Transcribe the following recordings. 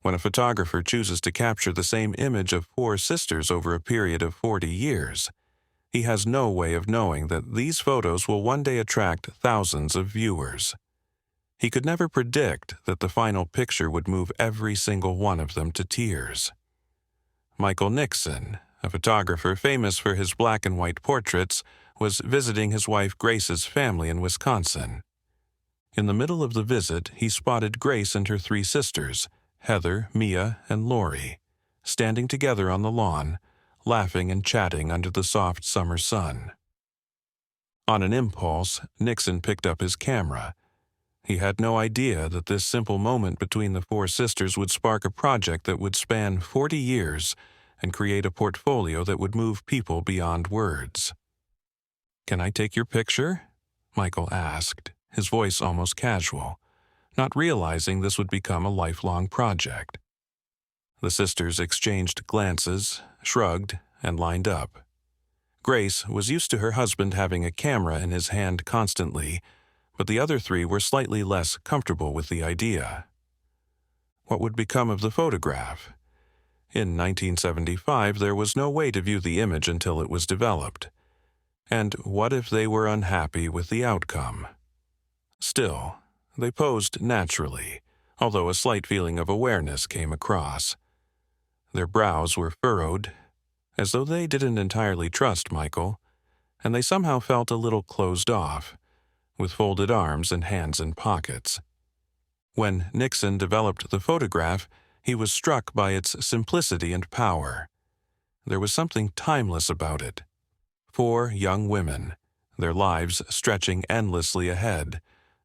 When a photographer chooses to capture the same image of four sisters over a period of 40 years, he has no way of knowing that these photos will one day attract thousands of viewers. He could never predict that the final picture would move every single one of them to tears. Michael Nixon, a photographer famous for his black and white portraits, was visiting his wife Grace's family in Wisconsin. In the middle of the visit, he spotted Grace and her three sisters, Heather, Mia, and Lori, standing together on the lawn, laughing and chatting under the soft summer sun. On an impulse, Nixon picked up his camera. He had no idea that this simple moment between the four sisters would spark a project that would span 40 years and create a portfolio that would move people beyond words. "Can I take your picture?" Michael asked, his voice almost casual, not realizing this would become a lifelong project. The sisters exchanged glances, shrugged, and lined up. Grace was used to her husband having a camera in his hand constantly, but the other three were slightly less comfortable with the idea. What would become of the photograph? In 1975, there was no way to view the image until it was developed. And what if they were unhappy with the outcome? Still, they posed naturally, although a slight feeling of awareness came across. Their brows were furrowed, as though they didn't entirely trust Michael, and they somehow felt a little closed off, with folded arms and hands in pockets. When Nixon developed the photograph, he was struck by its simplicity and power. There was something timeless about it. Four young women, their lives stretching endlessly ahead,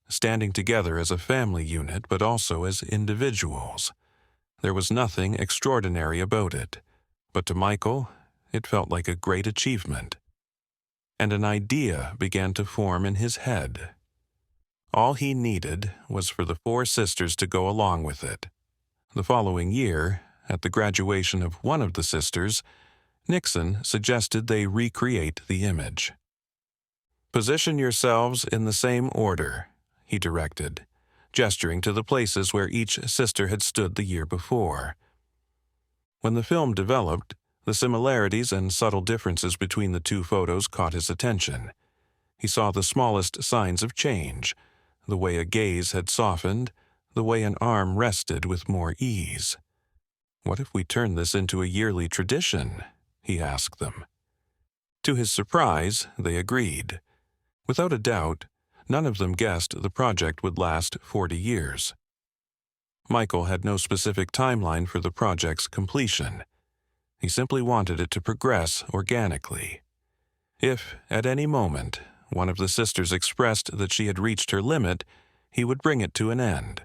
standing together as a family unit but also as individuals. There was nothing extraordinary about it, but to Michael, it felt like a great achievement. And an idea began to form in his head. All he needed was for the four sisters to go along with it. The following year, at the graduation of one of the sisters, Nixon suggested they recreate the image. "Position yourselves in the same order," he directed, gesturing to the places where each sister had stood the year before. When the film developed, the similarities and subtle differences between the two photos caught his attention. He saw the smallest signs of change, the way a gaze had softened, the way an arm rested with more ease. "What if we turn this into a yearly tradition?" he asked them. To his surprise, they agreed. Without a doubt, none of them guessed the project would last 40 years. Michael had no specific timeline for the project's completion. He simply wanted it to progress organically. If, at any moment, one of the sisters expressed that she had reached her limit, he would bring it to an end.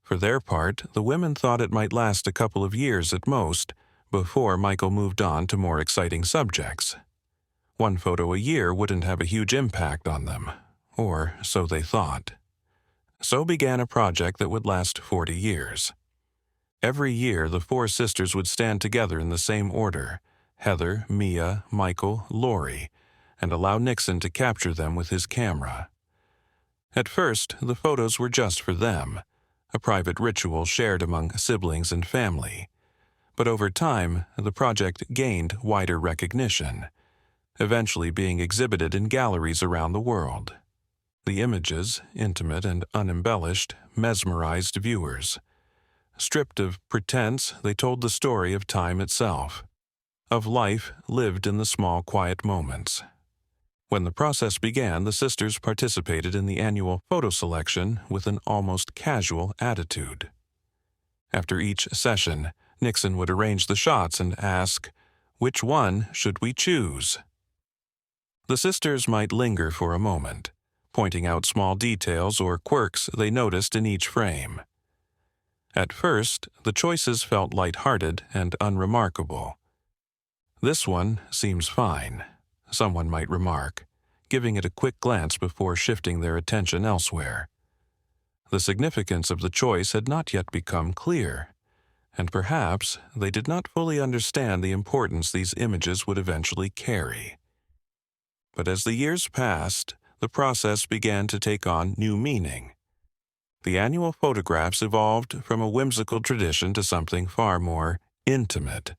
For their part, the women thought it might last a couple of years at most, before Michael moved on to more exciting subjects. One photo a year wouldn't have a huge impact on them, or so they thought. So began a project that would last 40 years. Every year, the four sisters would stand together in the same order, Heather, Mia, Michael, Lori, and allow Nixon to capture them with his camera. At first, the photos were just for them, a private ritual shared among siblings and family. But over time, the project gained wider recognition, eventually being exhibited in galleries around the world. The images, intimate and unembellished, mesmerized viewers. Stripped of pretense, they told the story of time itself, of life lived in the small, quiet moments. When the process began, the sisters participated in the annual photo selection with an almost casual attitude. After each session, Nixon would arrange the shots and ask, "Which one should we choose?" The sisters might linger for a moment, pointing out small details or quirks they noticed in each frame. At first, the choices felt light-hearted and unremarkable. "This one seems fine," someone might remark, giving it a quick glance before shifting their attention elsewhere. The significance of the choice had not yet become clear, and perhaps they did not fully understand the importance these images would eventually carry. But as the years passed, the process began to take on new meaning. The annual photographs evolved from a whimsical tradition to something far more intimate.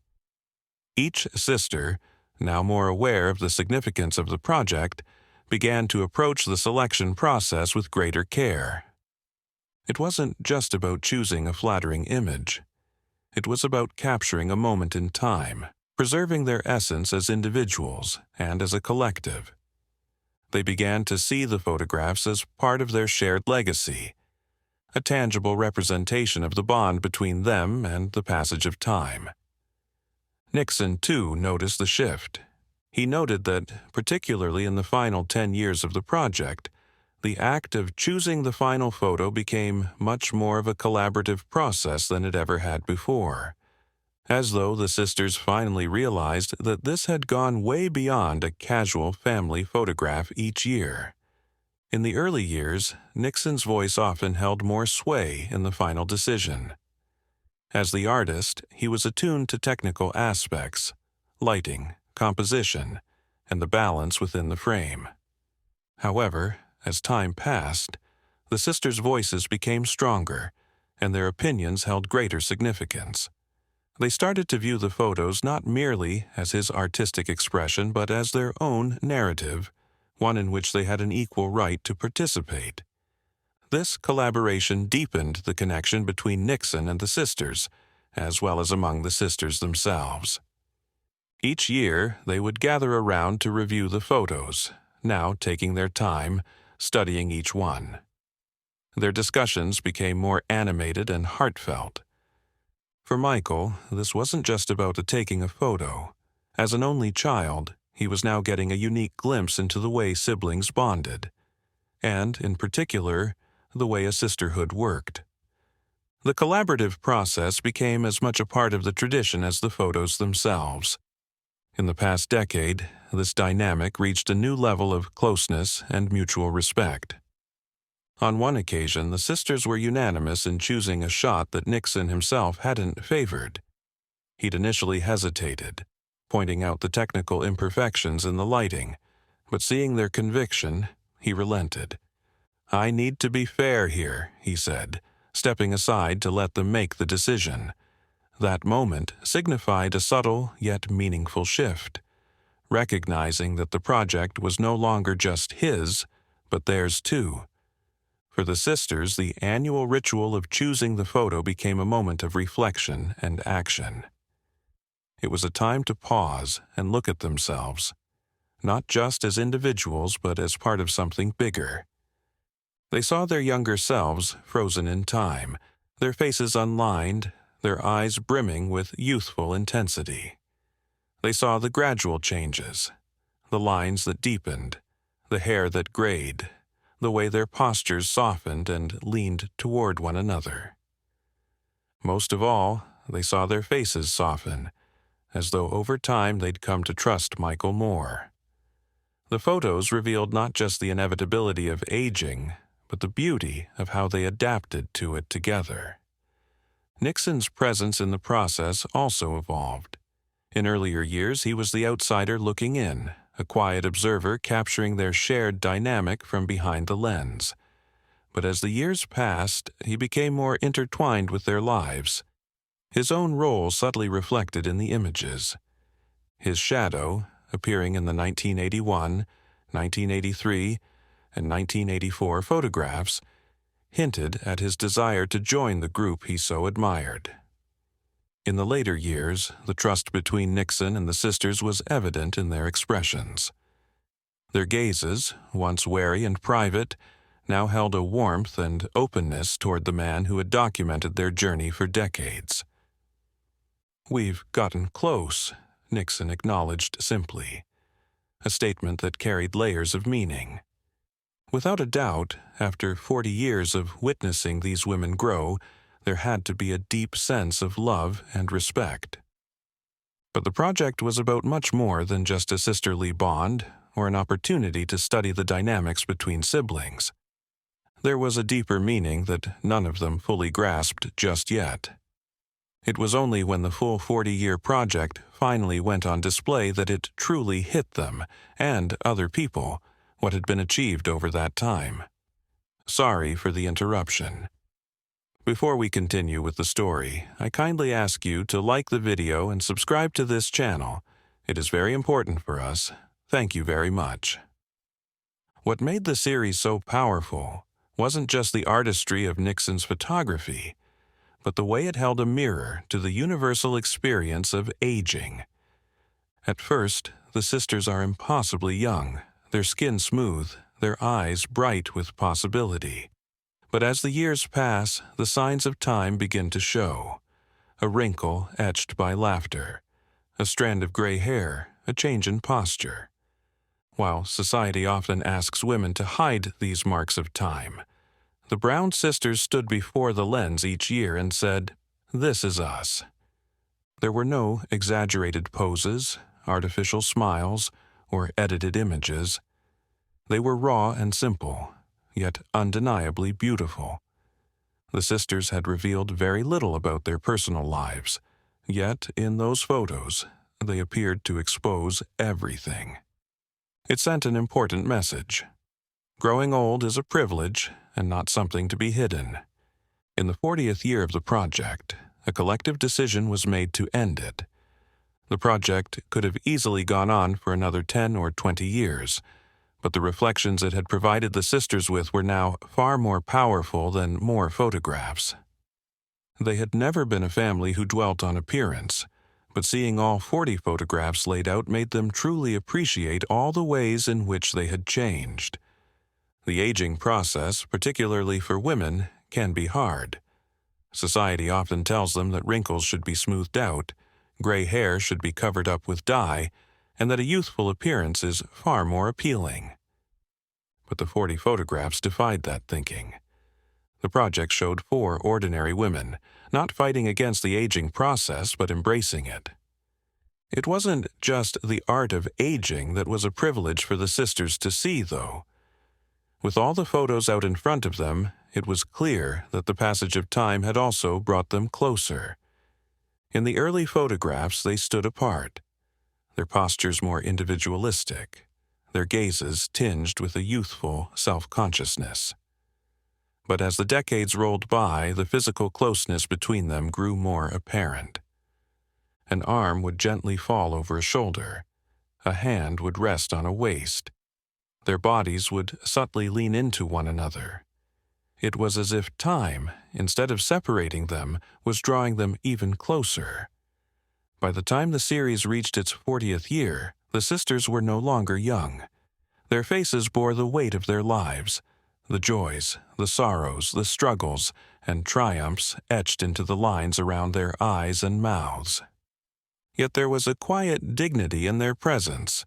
Each sister, now more aware of the significance of the project, began to approach the selection process with greater care. It wasn't just about choosing a flattering image. It was about capturing a moment in time, preserving their essence as individuals and as a collective. They began to see the photographs as part of their shared legacy, a tangible representation of the bond between them and the passage of time. Nixon, too, noticed the shift. He noted that, particularly in the final 10 years of the project, the act of choosing the final photo became much more of a collaborative process than it ever had before, as though the sisters finally realized that this had gone way beyond a casual family photograph each year. In the early years, Nixon's voice often held more sway in the final decision. As the artist, he was attuned to technical aspects, lighting, composition, and the balance within the frame. However, as time passed, the sisters' voices became stronger, and their opinions held greater significance. They started to view the photos not merely as his artistic expression but as their own narrative, one in which they had an equal right to participate. This collaboration deepened the connection between Nixon and the sisters, as well as among the sisters themselves. Each year, they would gather around to review the photos, now taking their time, studying each one. Their discussions became more animated and heartfelt. For Michael, this wasn't just about taking a photo. As an only child, he was now getting a unique glimpse into the way siblings bonded, and, in particular, the way a sisterhood worked. The collaborative process became as much a part of the tradition as the photos themselves. In the past decade, this dynamic reached a new level of closeness and mutual respect. On one occasion, the sisters were unanimous in choosing a shot that Nixon himself hadn't favored. He'd initially hesitated, pointing out the technical imperfections in the lighting, but seeing their conviction, he relented. "I need to be fair here," he said, stepping aside to let them make the decision. That moment signified a subtle yet meaningful shift, recognizing that the project was no longer just his, but theirs too. For the sisters, the annual ritual of choosing the photo became a moment of reflection and action. It was a time to pause and look at themselves, not just as individuals but as part of something bigger. They saw their younger selves frozen in time, their faces unlined, their eyes brimming with youthful intensity. They saw the gradual changes, the lines that deepened, the hair that grayed, the way their postures softened and leaned toward one another. Most of all, they saw their faces soften, as though over time they'd come to trust Michael more. The photos revealed not just the inevitability of aging, but the beauty of how they adapted to it together. Nixon's presence in the process also evolved. In earlier years, he was the outsider looking in, a quiet observer capturing their shared dynamic from behind the lens. But as the years passed, he became more intertwined with their lives, his own role subtly reflected in the images. His shadow, appearing in the 1981, 1983, and 1984 photographs, hinted at his desire to join the group he so admired. In the later years, the trust between Nixon and the sisters was evident in their expressions. Their gazes, once wary and private, now held a warmth and openness toward the man who had documented their journey for decades. "We've gotten close," Nixon acknowledged simply, a statement that carried layers of meaning. Without a doubt, after 40 years of witnessing these women grow, there had to be a deep sense of love and respect. But the project was about much more than just a sisterly bond or an opportunity to study the dynamics between siblings. There was a deeper meaning that none of them fully grasped just yet. It was only when the full 40-year project finally went on display that it truly hit them, and other people, what had been achieved over that time. Sorry for the interruption. Before we continue with the story, I kindly ask you to like the video and subscribe to this channel. It is very important for us. Thank you very much. What made the series so powerful wasn't just the artistry of Nixon's photography, but the way it held a mirror to the universal experience of aging. At first, the sisters are impossibly young, their skin smooth, their eyes bright with possibility. But as the years pass, the signs of time begin to show. A wrinkle etched by laughter, a strand of gray hair, a change in posture. While society often asks women to hide these marks of time, the Brown sisters stood before the lens each year and said, "This is us." There were no exaggerated poses, artificial smiles, or edited images. They were raw and simple, yet undeniably beautiful. The sisters had revealed very little about their personal lives, yet in those photos, they appeared to expose everything. It sent an important message. Growing old is a privilege and not something to be hidden. In the 40th year of the project, a collective decision was made to end it. The project could have easily gone on for another 10 or 20 years, but the reflections it had provided the sisters with were now far more powerful than more photographs. They had never been a family who dwelt on appearance, but seeing all 40 photographs laid out made them truly appreciate all the ways in which they had changed. The aging process, particularly for women, can be hard. Society often tells them that wrinkles should be smoothed out, gray hair should be covered up with dye, and that a youthful appearance is far more appealing. But the 40 photographs defied that thinking. The project showed 4 ordinary women, not fighting against the aging process but embracing it. It wasn't just the art of aging that was a privilege for the sisters to see, though. With all the photos out in front of them, it was clear that the passage of time had also brought them closer. In the early photographs, they stood apart, their postures more individualistic, their gazes tinged with a youthful self-consciousness. But as the decades rolled by, the physical closeness between them grew more apparent. An arm would gently fall over a shoulder, a hand would rest on a waist. Their bodies would subtly lean into one another. It was as if time, instead of separating them, was drawing them even closer. By the time the series reached its 40th year, the sisters were no longer young. Their faces bore the weight of their lives, the joys, the sorrows, the struggles, and triumphs etched into the lines around their eyes and mouths. Yet there was a quiet dignity in their presence,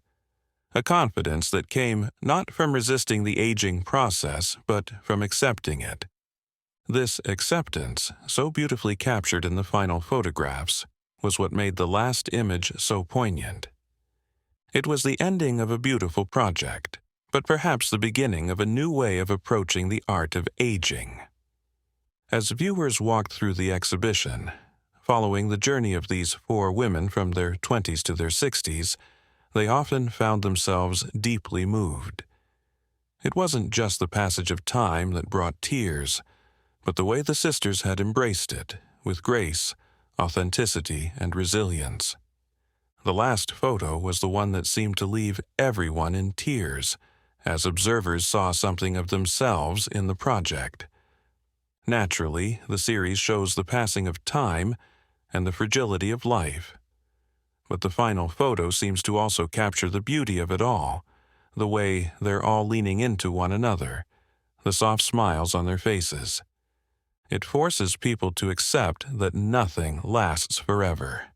a confidence that came not from resisting the aging process, but from accepting it. This acceptance, so beautifully captured in the final photographs, was what made the last image so poignant. It was the ending of a beautiful project, but perhaps the beginning of a new way of approaching the art of aging. As viewers walked through the exhibition, following the journey of these 4 women from their 20s to their 60s, they often found themselves deeply moved. It wasn't just the passage of time that brought tears, but the way the sisters had embraced it, with grace, authenticity, and resilience. The last photo was the one that seemed to leave everyone in tears, as observers saw something of themselves in the project. Naturally, the series shows the passing of time and the fragility of life. But the final photo seems to also capture the beauty of it all, the way they're all leaning into one another, the soft smiles on their faces. It forces people to accept that nothing lasts forever.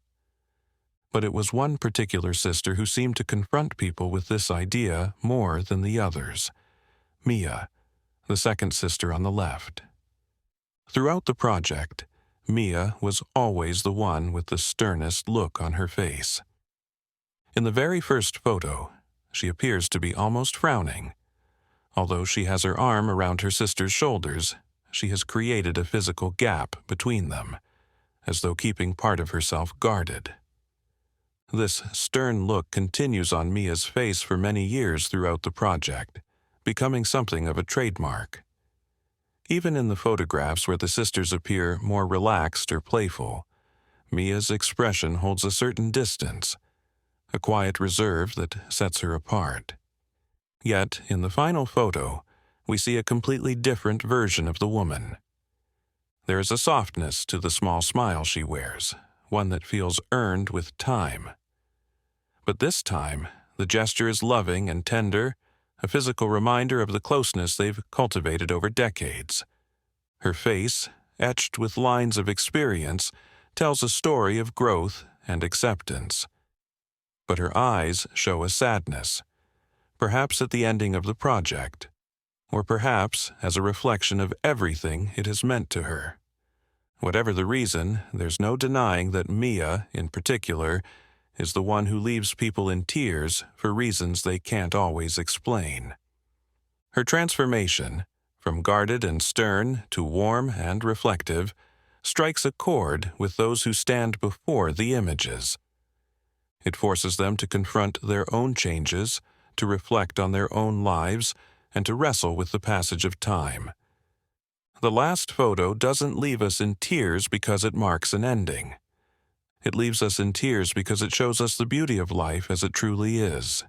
But it was one particular sister who seemed to confront people with this idea more than the others, Mia, the second sister on the left. Throughout the project, Mia was always the one with the sternest look on her face. In the very first photo, she appears to be almost frowning. Although she has her arm around her sister's shoulders, she has created a physical gap between them, as though keeping part of herself guarded. This stern look continues on Mia's face for many years throughout the project, becoming something of a trademark. Even in the photographs where the sisters appear more relaxed or playful, Mia's expression holds a certain distance, a quiet reserve that sets her apart. Yet, in the final photo, we see a completely different version of the woman. There is a softness to the small smile she wears, one that feels earned with time. But this time, the gesture is loving and tender, a physical reminder of the closeness they've cultivated over decades. Her face, etched with lines of experience, tells a story of growth and acceptance. But her eyes show a sadness, perhaps at the ending of the project, or perhaps as a reflection of everything it has meant to her. Whatever the reason, there's no denying that Mia, in particular, is the one who leaves people in tears for reasons they can't always explain. Her transformation, from guarded and stern to warm and reflective, strikes a chord with those who stand before the images. It forces them to confront their own changes, to reflect on their own lives, and to wrestle with the passage of time. The last photo doesn't leave us in tears because it marks an ending. It leaves us in tears because it shows us the beauty of life as it truly is,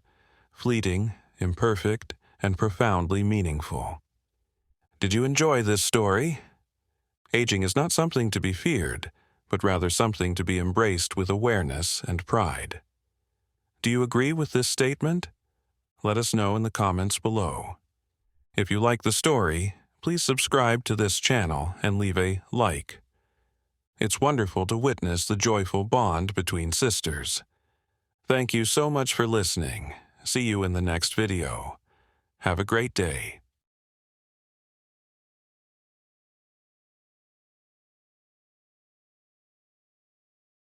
fleeting, imperfect, and profoundly meaningful. Did you enjoy this story? Aging is not something to be feared, but rather something to be embraced with awareness and pride. Do you agree with this statement? Let us know in the comments below. If you like the story, please subscribe to this channel and leave a like. It's wonderful to witness the joyful bond between sisters. Thank you so much for listening. See you in the next video. Have a great day.